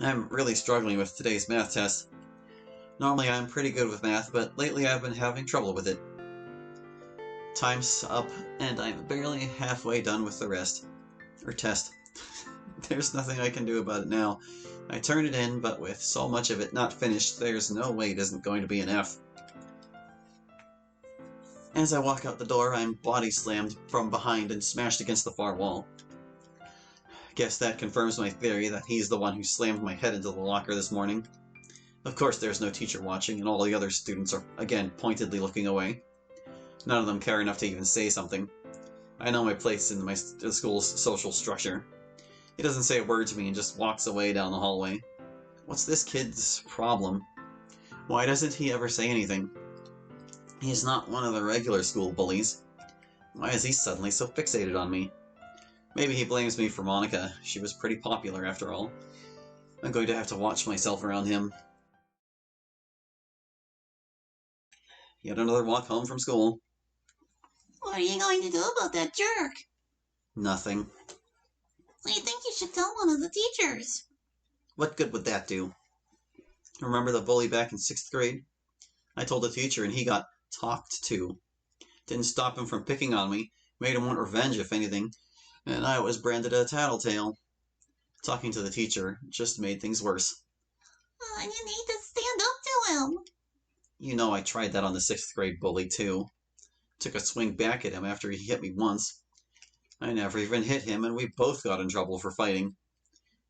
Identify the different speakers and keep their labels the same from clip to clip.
Speaker 1: I'm really struggling with today's math test. Normally I'm pretty good with math, but lately I've been having trouble with it. Time's up, and I'm barely halfway done with the rest. Or test. There's nothing I can do about it now. I turned it in, but with so much of it not finished, there's no way it isn't going to be an F. As I walk out the door, I'm body slammed from behind and smashed against the far wall. Guess that confirms my theory that he's the one who slammed my head into the locker this morning. Of course there's no teacher watching, and all the other students are, again, pointedly looking away. None of them care enough to even say something. I know my place in the school's social structure. He doesn't say a word to me and just walks away down the hallway. What's this kid's problem? Why doesn't he ever say anything? He's not one of the regular school bullies. Why is he suddenly so fixated on me? Maybe he blames me for Monica. She was pretty popular after all. I'm going to have to watch myself around him. Yet another walk home from school.
Speaker 2: What are you going to do about that jerk?
Speaker 1: Nothing.
Speaker 2: I think you should tell one of the teachers.
Speaker 1: What good would that do? Remember the bully back in 6th grade? I told the teacher and he got talked to. Didn't stop him from picking on me, made him want revenge if anything, and I was branded a tattletale. Talking to the teacher just made things worse.
Speaker 2: You need to stand up to him.
Speaker 1: You know I tried that on the 6th grade bully too. Took a swing back at him after he hit me once. I never even hit him and we both got in trouble for fighting.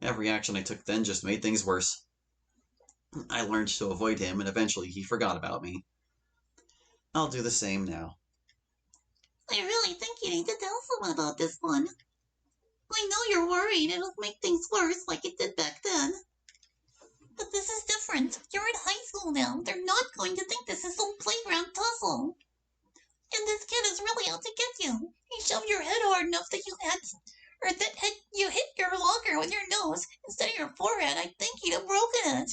Speaker 1: Every action I took then just made things worse. I learned to avoid him and eventually he forgot about me. I'll do the same now.
Speaker 2: I really think you need to tell someone about this one. I know you're worried it'll make things worse like it did back then. But this is different. You're in high school now. They're not going to think this is some playground tussle. And this kid is really out to get you. He shoved your head hard enough that you hit your locker with your nose instead of your forehead. I think you'd have broken it.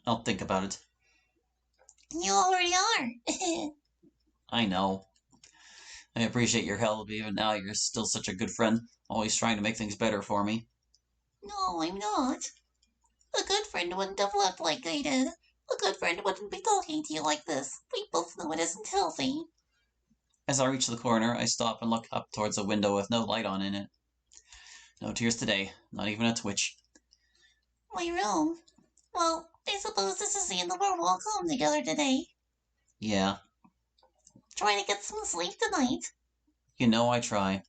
Speaker 1: I'll think about it.
Speaker 2: You already are.
Speaker 1: I know. I appreciate your help, even now you're still such a good friend, always trying to make things better for me.
Speaker 2: No, I'm not. A good friend wouldn't have left like I did. A good friend wouldn't be talking to you like this. We both know it isn't healthy.
Speaker 1: As I reach the corner, I stop and look up towards a window with no light on in it. No tears today, not even a twitch.
Speaker 2: My room? Well, I suppose this is the end of our walk home together today.
Speaker 1: Yeah.
Speaker 2: Try to get some sleep tonight.
Speaker 1: You know I try.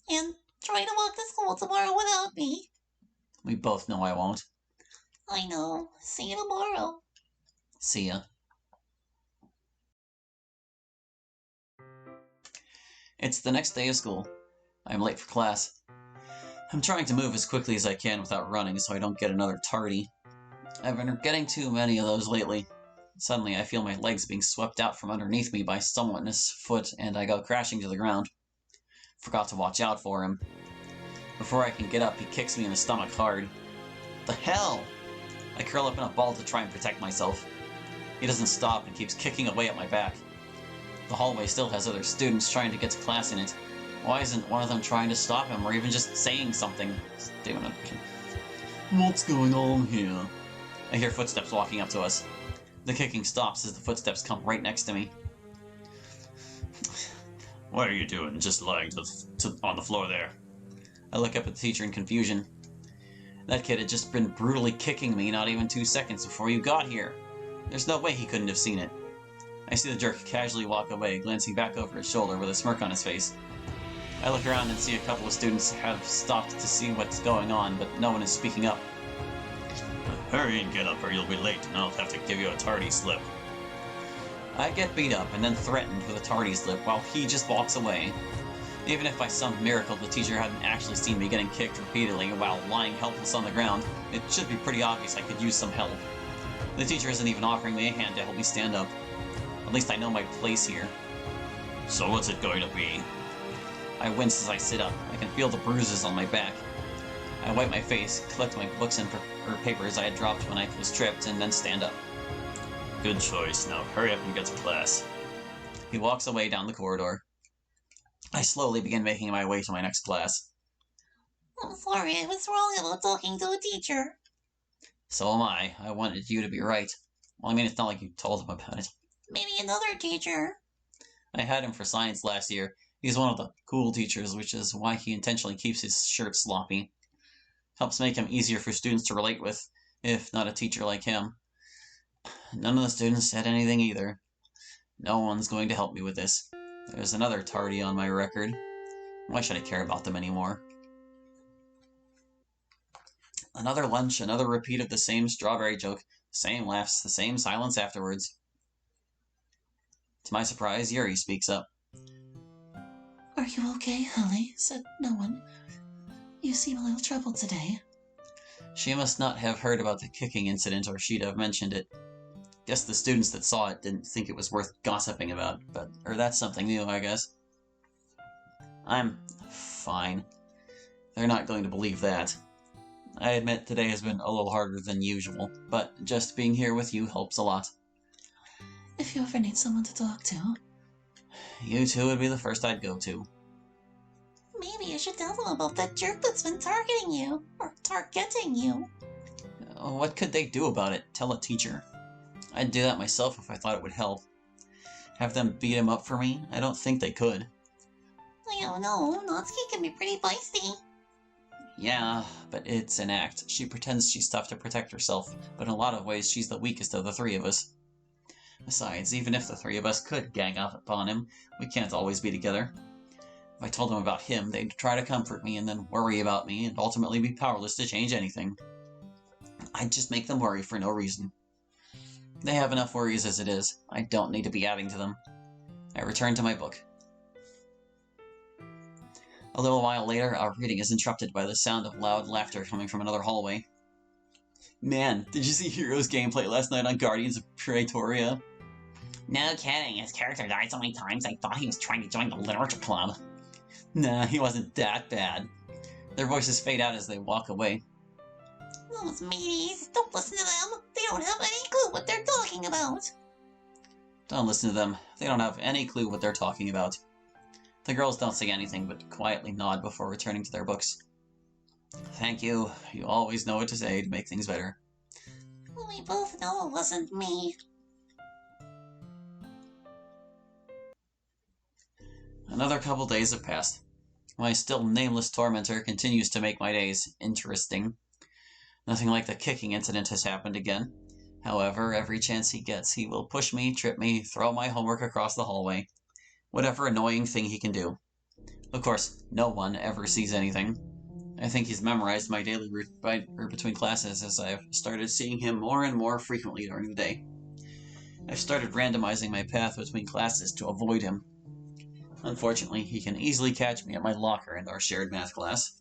Speaker 2: And try to walk to school tomorrow without me.
Speaker 1: We both know I won't.
Speaker 2: I know. See you tomorrow.
Speaker 1: See ya. It's the next day of school. I'm late for class. I'm trying to move as quickly as I can without running so I don't get another tardy. I've been getting too many of those lately. Suddenly I feel my legs being swept out from underneath me by someone's foot and I go crashing to the ground. Forgot to watch out for him. Before I can get up, he kicks me in the stomach hard. The hell! I curl up in a ball to try and protect myself. He doesn't stop and keeps kicking away at my back. The hallway still has other students trying to get to class in it. Why isn't one of them trying to stop him or even just saying something? What's going on here? I hear footsteps walking up to us. The kicking stops as the footsteps come right next to me. What are you doing, just lying on the floor there? I look up at the teacher in confusion. That kid had just been brutally kicking me not even 2 seconds before you got here. There's no way he couldn't have seen it. I see the jerk casually walk away, glancing back over his shoulder with a smirk on his face. I look around and see a couple of students have stopped to see what's going on, but no one is speaking up. Hurry and get up or you'll be late and I'll have to give you a tardy slip. I get beat up and then threatened with a tardy slip while he just walks away. Even if by some miracle the teacher hadn't actually seen me getting kicked repeatedly while lying helpless on the ground, it should be pretty obvious I could use some help. The teacher isn't even offering me a hand to help me stand up. At least I know my place here. So what's it going to be? I wince as I sit up. I can feel the bruises on my back. I wipe my face, collect my books and papers I had dropped when I was tripped, and then stand up. Good choice. Now hurry up and get to class. He walks away down the corridor. I slowly begin making my way to my next class.
Speaker 2: I'm sorry, I was wrong about talking to a teacher.
Speaker 1: So am I. I wanted you to be right. Well, I mean, it's not like you told him about it.
Speaker 2: Maybe another teacher.
Speaker 1: I had him for science last year. He's one of the cool teachers, which is why he intentionally keeps his shirt sloppy. Helps make him easier for students to relate with, if not a teacher like him. None of the students said anything either. No one's going to help me with this. There's another tardy on my record. Why should I care about them anymore? Another lunch, another repeat of the same strawberry joke, the same laughs, the same silence afterwards. To my surprise, Yuri speaks up.
Speaker 2: Are you okay, Holly? Said no one. You seem a little troubled today.
Speaker 1: She must not have heard about the kicking incident, or she'd have mentioned it. Guess the students that saw it didn't think it was worth gossiping about, or that's something new, I guess. I'm fine. They're not going to believe that. I admit today has been a little harder than usual, but just being here with you helps a lot.
Speaker 2: If you ever need someone to talk to,
Speaker 1: You two would be the first I'd go to.
Speaker 2: maybe you should tell them about that jerk that's been targeting you, or targeting you.
Speaker 1: What could they do about it? Tell a teacher. I'd do that myself if I thought it would help. Have them beat him up for me? I don't think they could.
Speaker 2: I don't know, Natsuki can be pretty feisty.
Speaker 1: Yeah, but it's an act. She pretends she's tough to protect herself, but in a lot of ways she's the weakest of the three of us. Besides, even if the three of us could gang up upon him, we can't always be together. If I told them about him, they'd try to comfort me and then worry about me and ultimately be powerless to change anything. I'd just make them worry for no reason. They have enough worries as it is. I don't need to be adding to them. I return to my book. A little while later, our reading is interrupted by the sound of loud laughter coming from another hallway. Man, did you see Hero's gameplay last night on Guardians of Praetoria?
Speaker 2: No kidding, his character died so many times I thought he was trying to join the literature club.
Speaker 1: Nah, he wasn't that bad. Their voices fade out as they walk away.
Speaker 2: Those meaties, don't listen to them. They don't have any clue what they're talking about.
Speaker 1: Don't listen to them. They don't have any clue what they're talking about. The girls don't say anything but quietly nod before returning to their books. Thank you. You always know what to say to make things better.
Speaker 2: We both know it wasn't me.
Speaker 1: Another couple days have passed. My still nameless tormentor continues to make my days interesting. Nothing like the kicking incident has happened again. However, every chance he gets, he will push me, trip me, throw my homework across the hallway. Whatever annoying thing he can do. Of course, no one ever sees anything. I think he's memorized my daily route between classes as I've started seeing him more and more frequently during the day. I've started randomizing my path between classes to avoid him. Unfortunately, he can easily catch me at my locker in our shared math class.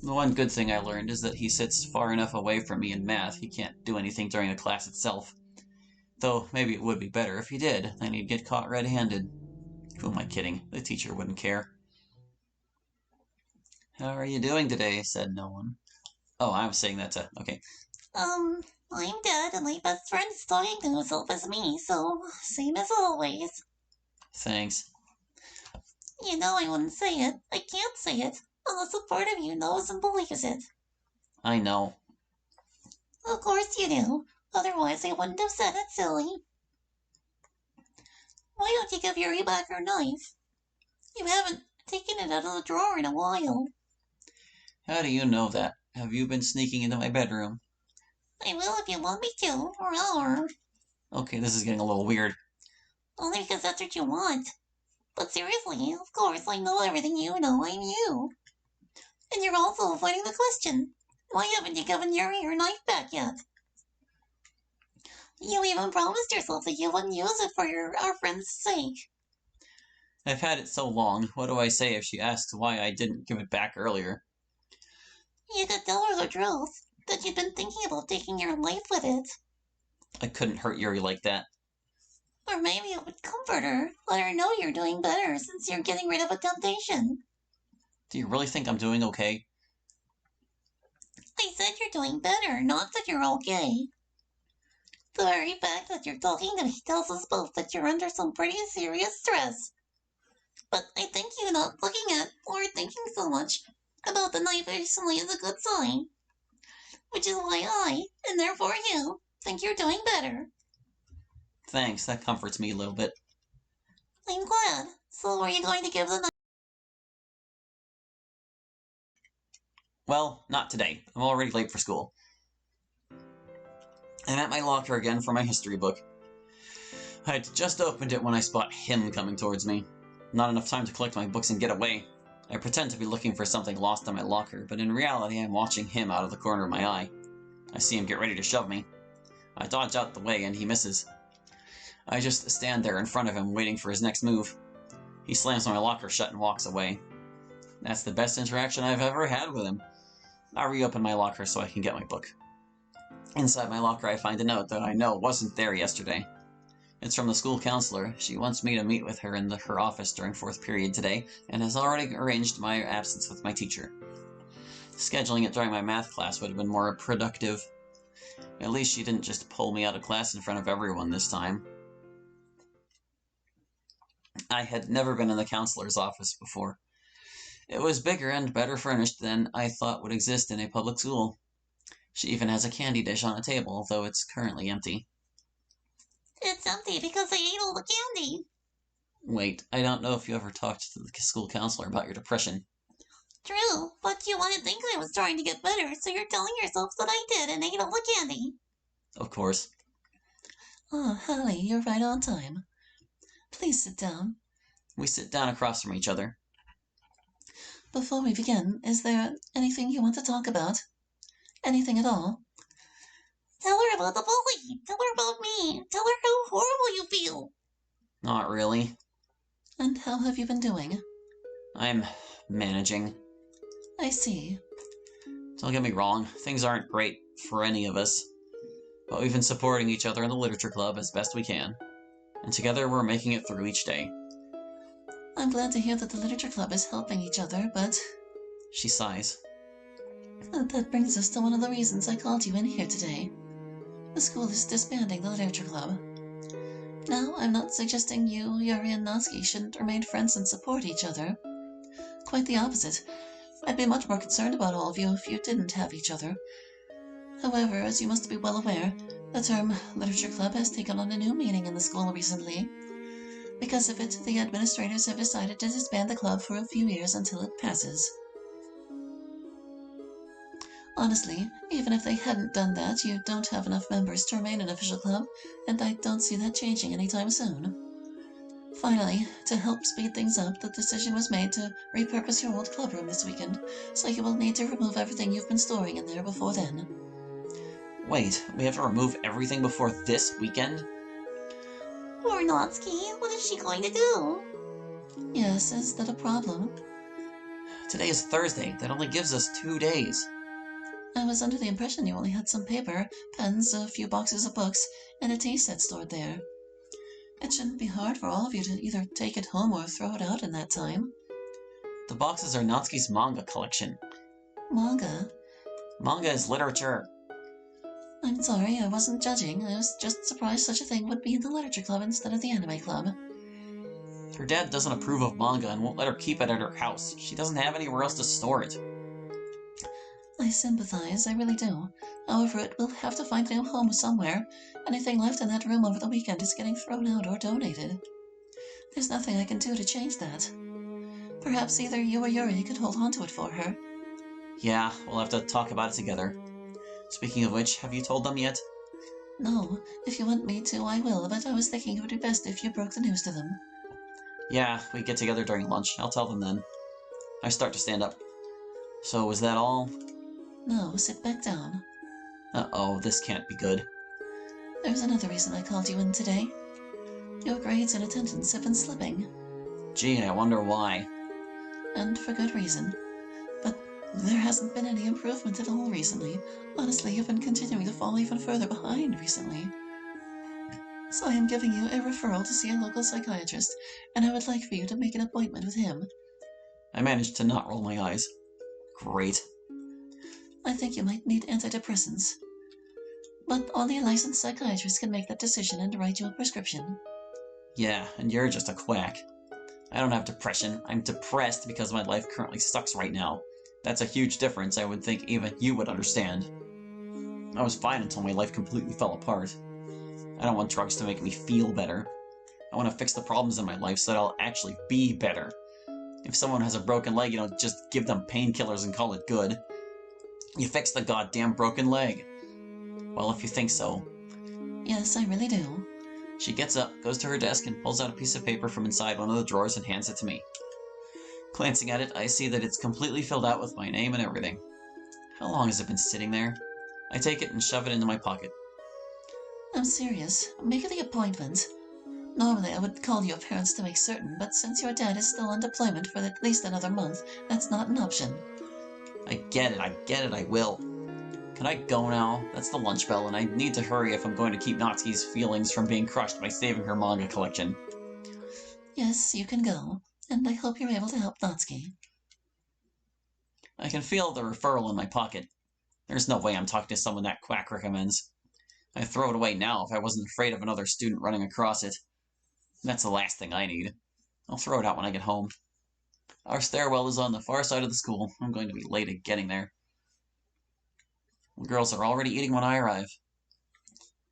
Speaker 1: The one good thing I learned is that he sits far enough away from me in math he can't do anything during the class itself. Though maybe it would be better if he did, then he'd get caught red-handed. Who am I kidding? The teacher wouldn't care. How are you doing today? Said no one. Oh, I'm saying that to... Okay.
Speaker 2: I'm dead and my best friend is talking to himself as me, so same as always.
Speaker 1: Thanks.
Speaker 2: You know I wouldn't say it. I can't say it, unless a part of you knows and believes it.
Speaker 1: I know.
Speaker 2: Of course you do. Otherwise I wouldn't have said it, silly. Why don't you give Yuri back her knife? You haven't taken it out of the drawer in a while.
Speaker 1: How do you know that? Have you been sneaking into my bedroom?
Speaker 2: I will if you want me to, or
Speaker 1: Okay, this is getting a little weird.
Speaker 2: only because that's what you want. But seriously, of course I know everything you know I'm you. And you're also avoiding the question. Why haven't you given Yuri her knife back yet? You even promised yourself that you wouldn't use it for our friend's sake.
Speaker 1: I've had it so long, what do I say if she asks why I didn't give it back earlier?
Speaker 2: You could tell her the truth, that you'd been thinking about taking your life with it.
Speaker 1: I couldn't hurt Yuri like that.
Speaker 2: Or maybe it would comfort her, let her know you're doing better since you're getting rid of a temptation.
Speaker 1: Do you really think I'm doing okay?
Speaker 2: I said you're doing better, not that you're okay. The very fact that you're talking to me tells us both that you're under some pretty serious stress. But I think you not looking at or thinking so much about the knife recently is a good sign. which is why I, and therefore you, think you're doing better.
Speaker 1: Thanks, that comforts me a little bit.
Speaker 2: I'm glad. So are you going to give the night?
Speaker 1: Well, not today. I'm already late for school. I'm at my locker again for my history book. I had just opened it when I spot him coming towards me. Not enough time to collect my books and get away. I pretend to be looking for something lost in my locker, but in reality I'm watching him out of the corner of my eye. I see him get ready to shove me. I dodge out the way and he misses. I just stand there in front of him waiting for his next move. He slams my locker shut and walks away. That's the best interaction I've ever had with him. I reopen my locker so I can get my book. Inside my locker I find a note that I know wasn't there yesterday. It's from the school counselor. She wants me to meet with her in her office during 4th period today, and has already arranged my absence with my teacher. Scheduling it during my math class would have been more productive. At least she didn't just pull me out of class in front of everyone this time. I had never been in the counselor's office before. It was bigger and better furnished than I thought would exist in a public school. She even has a candy dish on a table, though it's currently empty.
Speaker 2: It's empty because I ate all the candy.
Speaker 1: Wait, I don't know if you ever talked to the school counselor about your depression.
Speaker 2: True, but you wouldn't think I was trying to get better, so you're telling yourself that I did and ate all the candy.
Speaker 1: Of course.
Speaker 2: Oh, Holly, you're right on time. Please sit down.
Speaker 1: We sit down across from each other.
Speaker 2: Before we begin, is there anything you want to talk about? Anything at all? Tell her about the bully. Tell her about me. Tell her how horrible you feel.
Speaker 1: Not really.
Speaker 2: And how have you been doing?
Speaker 1: I'm managing.
Speaker 2: I see.
Speaker 1: Don't get me wrong, things aren't great for any of us. But we've been supporting each other in the literature club as best we can. And together we're making it through each day.
Speaker 2: I'm glad to hear that the literature club is helping each other, but...
Speaker 1: She sighs.
Speaker 2: That brings us to one of the reasons I called you in here today. The school is disbanding the literature club. Now, I'm not suggesting you, Yuri, and Natsuki shouldn't remain friends and support each other. Quite the opposite. I'd be much more concerned about all of you if you didn't have each other. However, as you must be well aware, the term literature club has taken on a new meaning in the school recently. Because of it, the administrators have decided to disband the club for a few years until it passes. Honestly, even if they hadn't done that, you don't have enough members to remain an official club, and I don't see that changing anytime soon. Finally, to help speed things up, the decision was made to repurpose your old club room this weekend, so you will need to remove everything you've been storing in there before then.
Speaker 1: Wait, we have to remove everything before this weekend?
Speaker 2: Poor Natsuki, what is she going to do? Yes, is that a problem?
Speaker 1: Today is Thursday. That only gives us 2 days.
Speaker 2: I was under the impression you only had some paper, pens, a few boxes of books, and a tea set stored there. It shouldn't be hard for all of you to either take it home or throw it out in that time.
Speaker 1: The boxes are Natsuki's manga collection.
Speaker 2: Manga?
Speaker 1: Manga is literature.
Speaker 2: I'm sorry, I wasn't judging. I was just surprised such a thing would be in the literature club instead of the anime club.
Speaker 1: Her dad doesn't approve of manga and won't let her keep it at her house. She doesn't have anywhere else to store it.
Speaker 2: I sympathize, I really do. However, it will have to find a new home somewhere. Anything left in that room over the weekend is getting thrown out or donated. There's nothing I can do to change that. Perhaps either you or Yuri could hold on to it for her.
Speaker 1: Yeah, we'll have to talk about it together. Speaking of which, have you told them yet?
Speaker 2: No, if you want me to, I will, but I was thinking it would be best if you broke the news to them.
Speaker 1: Yeah, we get together during lunch. I'll tell them then. I start to stand up. So, is that all?
Speaker 2: No, sit back down.
Speaker 1: Uh-oh, this can't be good.
Speaker 2: There's another reason I called you in today. Your grades and attendance have been slipping.
Speaker 1: Gee, I wonder why.
Speaker 2: And for good reason. But there hasn't been any improvement at all recently. Honestly, you've been continuing to fall even further behind recently. So I am giving you a referral to see a local psychiatrist, and I would like for you to make an appointment with him.
Speaker 1: I managed to not roll my eyes. Great.
Speaker 2: I think you might need antidepressants. But only a licensed psychiatrist can make that decision and write you a prescription.
Speaker 1: Yeah, and you're just a quack. I don't have depression. I'm depressed because my life currently sucks right now. That's a huge difference. I would think even you would understand. I was fine until my life completely fell apart. I don't want drugs to make me feel better. I want to fix the problems in my life so that I'll actually be better. If someone has a broken leg, you don't just give them painkillers and call it good. You fix the goddamn broken leg. Well, if you think so.
Speaker 2: Yes, I really do.
Speaker 1: She gets up, goes to her desk, and pulls out a piece of paper from inside one of the drawers and hands it to me. Glancing at it, I see that it's completely filled out with my name and everything. How long has it been sitting there? I take it and shove it into my pocket.
Speaker 2: I'm serious. Make the appointment. Normally I would call your parents to make certain, but since your dad is still on deployment for at least another month, that's not an option.
Speaker 1: I get it, I will. Can I go now? That's the lunch bell, and I need to hurry if I'm going to keep Natsuki's feelings from being crushed by saving her manga collection.
Speaker 2: Yes, you can go, and I hope you're able to help Natsuki.
Speaker 1: I can feel the referral in my pocket. There's no way I'm talking to someone that Quack recommends. I'd throw it away now if I wasn't afraid of another student running across it. That's the last thing I need. I'll throw it out when I get home. Our stairwell is on the far side of the school. I'm going to be late at getting there. The girls are already eating when I arrive.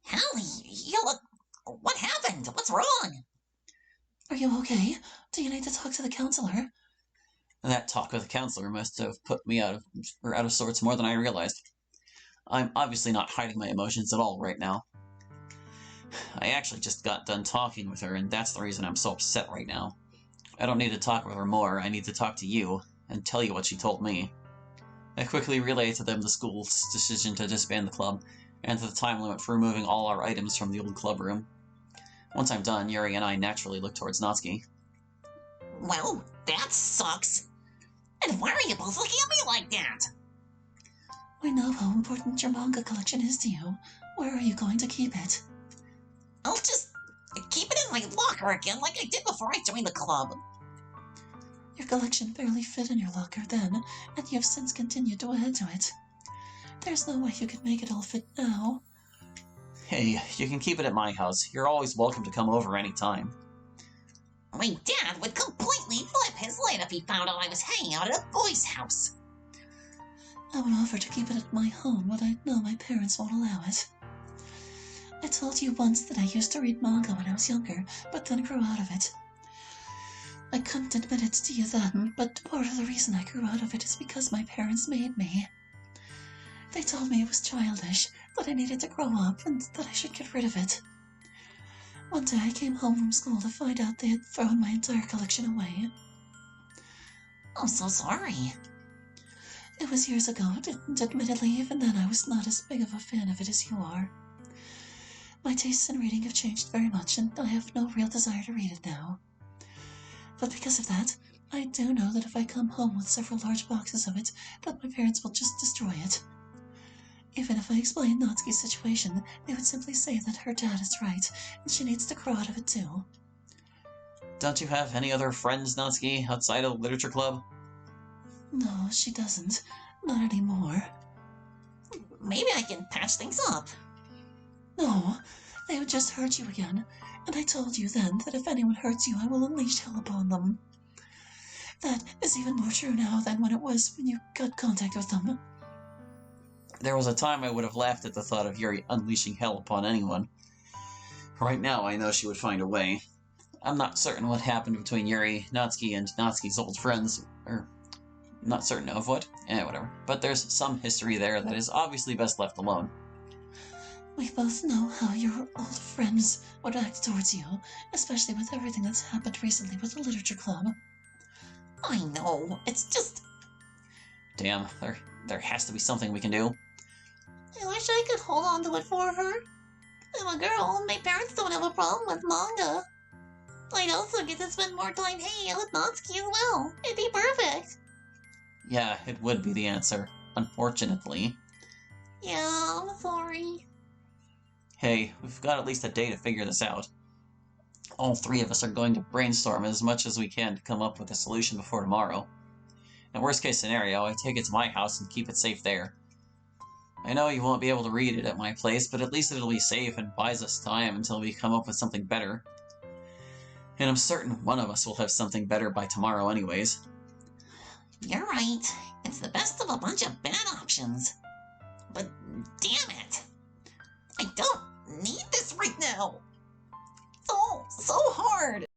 Speaker 2: Hallie, you look... What happened? What's wrong? Are you okay? Do you need to talk to the counselor?
Speaker 1: That talk with the counselor must have put me out of sorts more than I realized. I'm obviously not hiding my emotions at all right now. I actually just got done talking with her, and that's the reason I'm so upset right now. I don't need to talk with her more, I need to talk to you, and tell you what she told me. I quickly relayed to them the school's decision to disband the club, and the time limit for removing all our items from the old club room. Once I'm done, Yuri and I naturally look towards Natsuki.
Speaker 2: Well, that sucks. And why are you both looking at me like that? I know how important your manga collection is to you. Where are you going to keep it? I'll just keep it in my locker again like I did before I joined the club. Your collection barely fit in your locker then, and you have since continued to add to it. There's no way you could make it all fit now.
Speaker 1: Hey, you can keep it at my house. You're always welcome to come over any time.
Speaker 2: My dad would completely flip his lid if he found out I was hanging out at a boy's house. I would offer to keep it at my home, but I know my parents won't allow it. I told you once that I used to read manga when I was younger, but then grew out of it. I couldn't admit it to you then, but part of the reason I grew out of it is because my parents made me. They told me it was childish, that I needed to grow up, and that I should get rid of it. One day I came home from school to find out they had thrown my entire collection away. I'm so sorry. It was years ago, and admittedly, even then I was not as big of a fan of it as you are. My tastes in reading have changed very much, and I have no real desire to read it now. But because of that, I do know that if I come home with several large boxes of it, that my parents will just destroy it. Even if I explain Natsuki's situation, they would simply say that her dad is right, and she needs to grow out of it too.
Speaker 1: Don't you have any other friends, Natsuki, outside of the literature club?
Speaker 2: No, she doesn't. Not anymore. Maybe I can patch things up. No, they would just hurt you again, and I told you then that if anyone hurts you, I will unleash hell upon them. That is even more true now than when it was when you got contact with them.
Speaker 1: There was a time I would have laughed at the thought of Yuri unleashing hell upon anyone. Right now, I know she would find a way. I'm not certain what happened between Yuri, Natsuki, and Natsuki's old friends, or not certain of what, whatever. But there's some history there that is obviously best left alone.
Speaker 2: We both know how your old friends would act towards you, especially with everything that's happened recently with the literature club. I know, it's just...
Speaker 1: Damn, there has to be something we can do.
Speaker 2: I wish I could hold on to it for her. I'm a girl, and my parents don't have a problem with manga. I'd also get to spend more time hanging out with Natsuki as well. It'd be perfect.
Speaker 1: Yeah, it would be the answer, unfortunately.
Speaker 2: Yeah, I'm sorry.
Speaker 1: Hey, we've got at least a day to figure this out. All three of us are going to brainstorm as much as we can to come up with a solution before tomorrow. In worst case scenario, I take it to my house and keep it safe there. I know you won't be able to read it at my place, but at least it'll be safe and buys us time until we come up with something better. And I'm certain one of us will have something better by tomorrow anyways.
Speaker 2: You're right. It's the best of a bunch of bad options. But damn it! now. So hard.